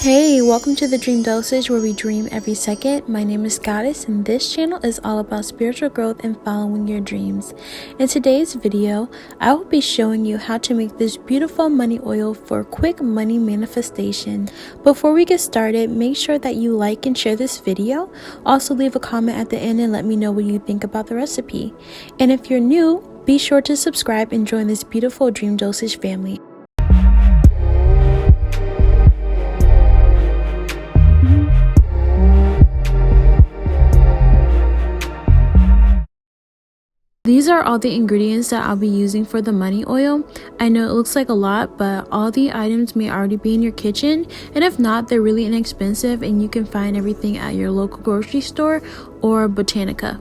Hey, welcome to the Dream Dosage where we dream every second. My name is GodDESs and this channel is all about spiritual growth and following your dreams. In today's video, I will be showing you how to make this beautiful money oil for quick money manifestation. Before we get started, make sure that you like and share this video. Also leave a comment at the end and let me know what you think about the recipe. And if you're new, be sure to subscribe and join this beautiful Dream Dosage family. These are all the ingredients that I'll be using for the money oil. I know it looks like a lot, but all the items may already be in your kitchen, and if not, they're really inexpensive and you can find everything at your local grocery store or Botanica.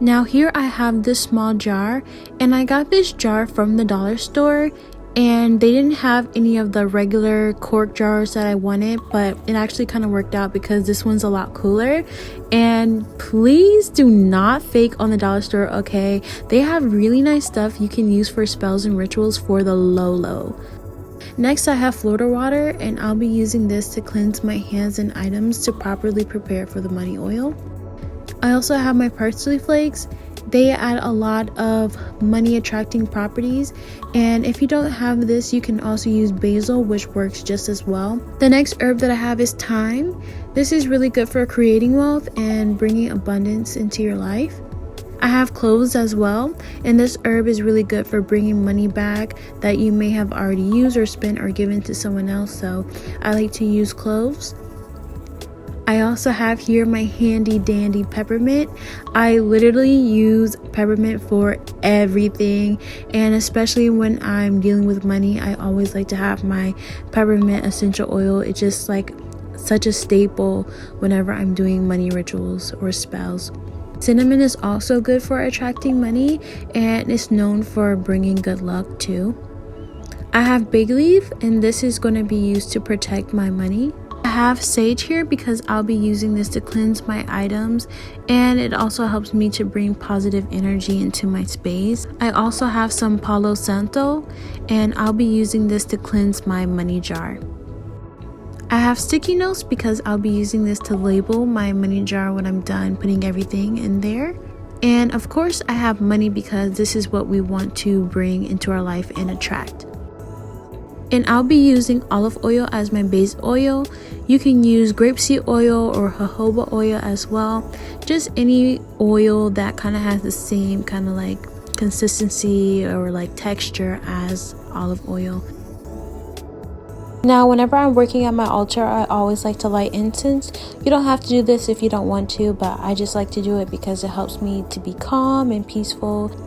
Now here I have this small jar, and I got this jar from the dollar store, and they didn't have any of the regular cork jars that I wanted, but it actually kind of worked out because this one's a lot cooler. And please do not fake on the dollar store, okay? They have really nice stuff you can use for spells and rituals for the low. Next, I have Florida water, and I'll be using this to cleanse my hands and items to properly prepare for the money oil. I also have my parsley flakes. They add a lot of money attracting properties, and if you don't have this, you can also use basil, which works just as well. The next herb that I have is thyme. This is really good for creating wealth and bringing abundance into your life. I have cloves as well, and this herb is really good for bringing money back that you may have already used or spent or given to someone else, so I like to use cloves. I also have here my handy dandy peppermint. I literally use peppermint for everything, and especially when I'm dealing with money, I always like to have my peppermint essential oil. It's just like such a staple whenever I'm doing money rituals or spells. Cinnamon is also good for attracting money, and it's known for bringing good luck too. I have bay leaf, and this is going to be used to protect my money. I have sage here because I'll be using this to cleanse my items, and it also helps me to bring positive energy into my space. I also have some Palo Santo, and I'll be using this to cleanse my money jar. I have sticky notes because I'll be using this to label my money jar when I'm done putting everything in there. And of course, I have money because this is what we want to bring into our life and attract. And I'll be using olive oil as my base oil. You can use grapeseed oil or jojoba oil as well. Just any oil that kind of has the same kind of like consistency or like texture as olive oil. Now, whenever I'm working at my altar, I always like to light incense. You don't have to do this if you don't want to, but I just like to do it because it helps me to be calm and peaceful.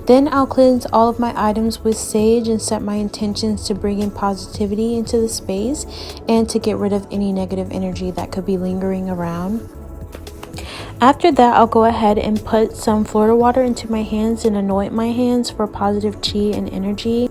Then I'll cleanse all of my items with sage and set my intentions to bring in positivity into the space and to get rid of any negative energy that could be lingering around. After that, I'll go ahead and put some Florida water into my hands and anoint my hands for positive chi and energy.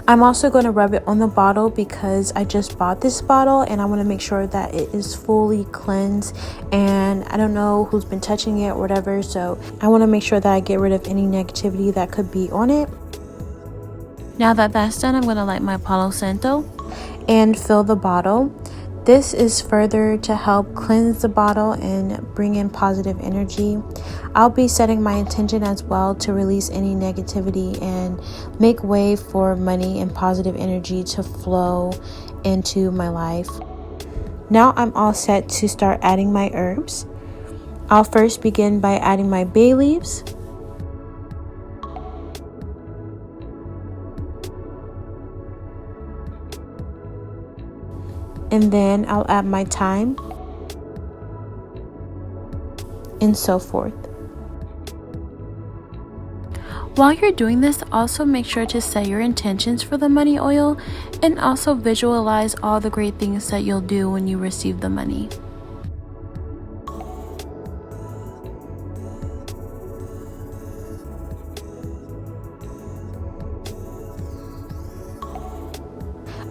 I'm also going to rub it on the bottle because I just bought this bottle and I want to make sure that it is fully cleansed, and I don't know who's been touching it or whatever, so I want to make sure that I get rid of any negativity that could be on it. Now that that's done, I'm going to light my Palo Santo and fill the bottle. This is further to help cleanse the bottle and bring in positive energy. I'll be setting my intention as well to release any negativity and make way for money and positive energy to flow into my life. Now I'm all set to start adding my herbs. I'll first begin by adding my bay leaves. And then I'll add my thyme, and so forth. While you're doing this, also make sure to set your intentions for the money oil and also visualize all the great things that you'll do when you receive the money.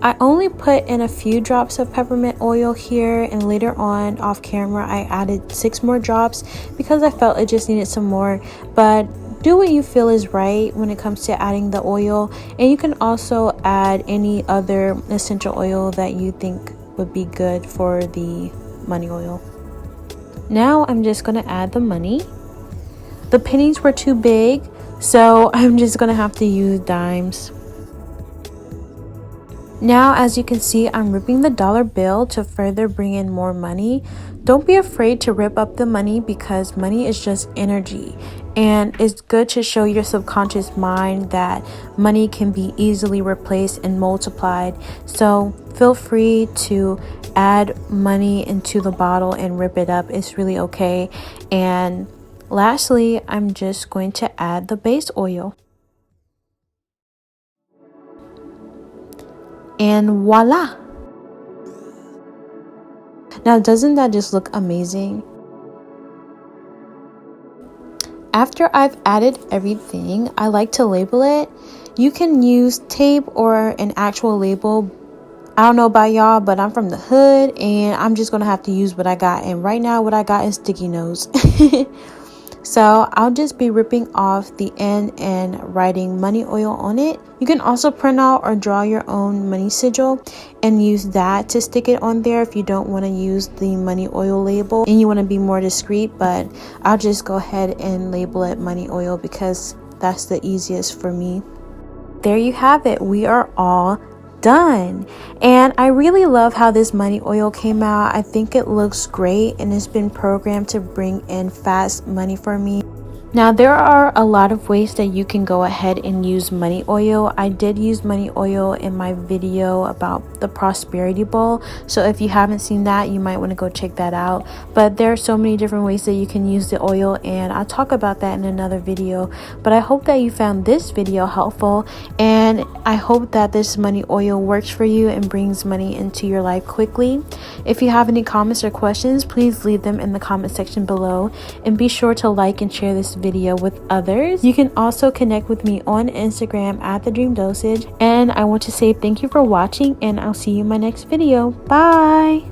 I only put in a few drops of peppermint oil here, and later on off camera I added 6 more drops because I felt it just needed some more, but Do what you feel is right when it comes to adding the oil, and you can also add any other essential oil that you think would be good for the money oil. Now I'm just going to add the money. The pennies were too big, so I'm just going to have to use dimes. Now, as you can see, I'm ripping the dollar bill to further bring in more money. Don't be afraid to rip up the money because money is just energy. And it's good to show your subconscious mind that money can be easily replaced and multiplied. So feel free to add money into the bottle and rip it up. It's really okay. And lastly, I'm just going to add the base oil. And voila! Now, doesn't that just look amazing? After I've added everything, I like to label it. You can use tape or an actual label. I don't know about y'all, but I'm from the hood and I'm just gonna have to use what I got. And right now, what I got is sticky notes. So I'll just be ripping off the end and writing money oil on it. You can also print out or draw your own money sigil and use that to stick it on there if you don't want to use the money oil label and you want to be more discreet. But I'll just go ahead and label it money oil because that's the easiest for me. There you have it. We are all done, and I really love how this money oil came out. I think it looks great and it's been programmed to bring in fast money for me. Now, there are a lot of ways that you can go ahead and use money oil. I did use money oil in my video about the prosperity bowl, so if you haven't seen that, you might want to go check that out. But there are so many different ways that you can use the oil, and I'll talk about that in another video. But I hope that you found this video helpful, and I hope that this money oil works for you and brings money into your life quickly. If you have any comments or questions, please leave them in the comment section below, and be sure to like and share this video with others. You can also connect with me on Instagram at the Dream Dosage, and I want to say thank you for watching, and I'll see you in my next video. Bye.